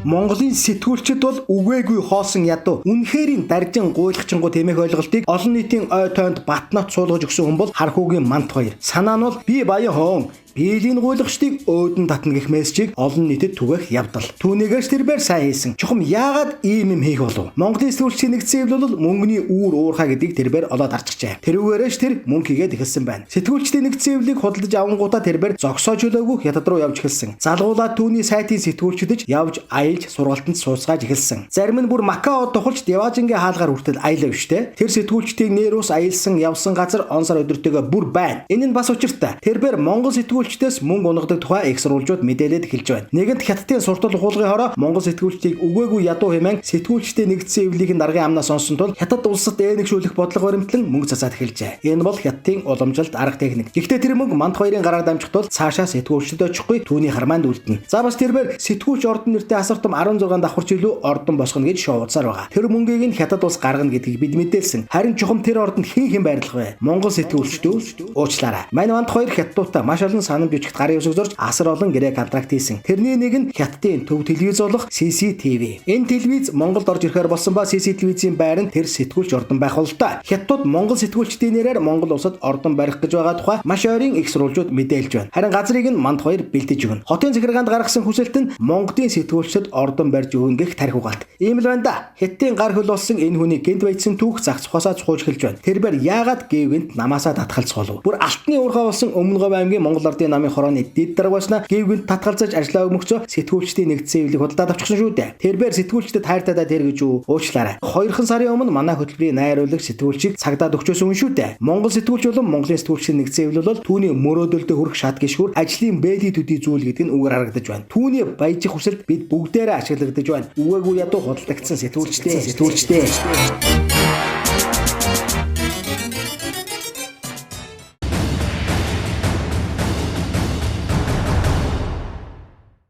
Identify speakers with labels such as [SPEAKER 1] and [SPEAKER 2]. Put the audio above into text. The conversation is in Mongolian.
[SPEAKER 1] Монголын сэтгүүлчид бол үгээгүй хоосон ядуу үнэхэрийн даржин гуйлгчингуу тэмээх ойлголтыг олон нийтийн ой тойнд батнат суулгаж өгсөн хүн бол Хархуугийн Мант хоёр. Санаа нь бол би баян хоон биелийн гуйлгчдыг өөдөн татна гэх мессежийг олон нийтэд түгээх явдал. Түүнийгээс тэрээр сайн хийсэн. Чухам яагаад ийм юм хийх болов? Монголын сэтгүүлчдийн нэгдсэн хэвлэл бол мөнгөний үүр уурхаа гэдгийг тэрээр олоод арчихжээ. Тэрүүгээрээш тэр мөнгө хийгээд эхэлсэн байна. Сэтгүүлчдийн нэгдсэн хэвлэлийг худалдаж авангуудаа тэрээр зогсоож ölөөгүй хятад руу явж эхэлсэн. Залгуулаад түүний сайтын сэтгүүлчдэж явж аялж сургалтанд сууцгааж эхэлсэн. Зарим нь бүр Макао тухалж Деважингийн хаалгаар хүртэл аялав штэ. Тэр сэтгүүлчдийн нэрус аялсан явсан газар он сар өдөртэйгээ бүр байна. Энэ нь бас учиртай. Тэрээр Монгол сэтгүүлчдээс мөнгө унагадаг тухай их сурвалжууд мэдээлээд эхэлж байна. Нэгэнт хятадын суртал ухуулгын хороо Монгол сэтгүүлчдийг үгээгүй ядуу хэмээн сэтгүүлчдийн нэгдсэн хэвлэлийг даргын амнаас сонсон тул хятад улсад ээнэгшүүлэх бодлого баримтлан мөнгө цацаад эхэлжээ. Энэ бол хятадын уламжилт арга техник. Гэхдээ тэр мөнгө Мант хоёрын гараар дамжих тул цаашаа сэтгүүлчдэд очихгүй түүний хармаанд үлдэнэ. За бас тэрээр сэтгүүлч ордон нэртэй асартам 16 давхарч илүү ордон босгоно гэж шоудсаар байгаа. Тэр мөнгийг нь хятад улс гаргана гэдгийг бид мэдээлсэн. Харин чухам тэр ордонд хэн байрлах вэ? Монгол сэтгүүлчдүүд уучлаарай. Манай Мант хоёр хятадуудаа маш олон санамж бичгт гарын үсэг зурж асар олон гэрээ контракт хийсэн. Тэрний нэг нь хятадын төв телевиз болох CCTV. Энэ телевиз Монголд орж ирэхээр болсон ба CCTV-ийн байр нь тэр сэтгүүлч ордон байх бол та. Хятадууд Монгол сэтгүүлчдийн нэрээр Монгол улсад ордон барих гэж байгаа тухай маш ойрын их сурвалжууд мэдээлж байна. Харин газрыг нь Мант хоёр бэлдэж өгнө. Хотын захиргаанд гаргасан хүсэлт нь Монголын сэтгүүлчдэд ордон барьж өгнө гэх тарих угаалт. Ийм л байна да. Хятадын гар хөл болсон энэ хүний гэнт байдсан түүх зах цухасаа цухууж эхэлж байна. Тэрээр яагаад гэвгэнт намаасаа татгалц болов? Бүр алтны уурхай болсон Өмнөговь аймгийн Монгол ардын намын хорооны дэд даргааснаа гэвгэнт татгалзаж ажиллаа өгмөгцөө сэтгүүлчдийн нэгдсэн хэвлэлийг худалдаад авчихсан шүү дээ. Тэрээр сэтгүүлчдэд хайртайдаа тэр гэж үү? Уучлаарай. 2 сарын өмнө манай хөтөлбөрийн найруулагч сэтгүүлчийг цагдаад өгчөөсөн шүү дээ. Монгол сэтгүүлч болон Монголын сэтгүүлчдийн нэгдсэн хэвлэл бол түүний мөрөөдөлтөд хүрэх шат гişгүр ажлын бэлий төдий зүйл гэдэг нь үгээр харагдаж байна. Түүний баяжих хүсэлд бид бүгдээрээ ашиглагдаж байна. Үгээгүй ядуу худалдагдсан сэтгүүлчтэй.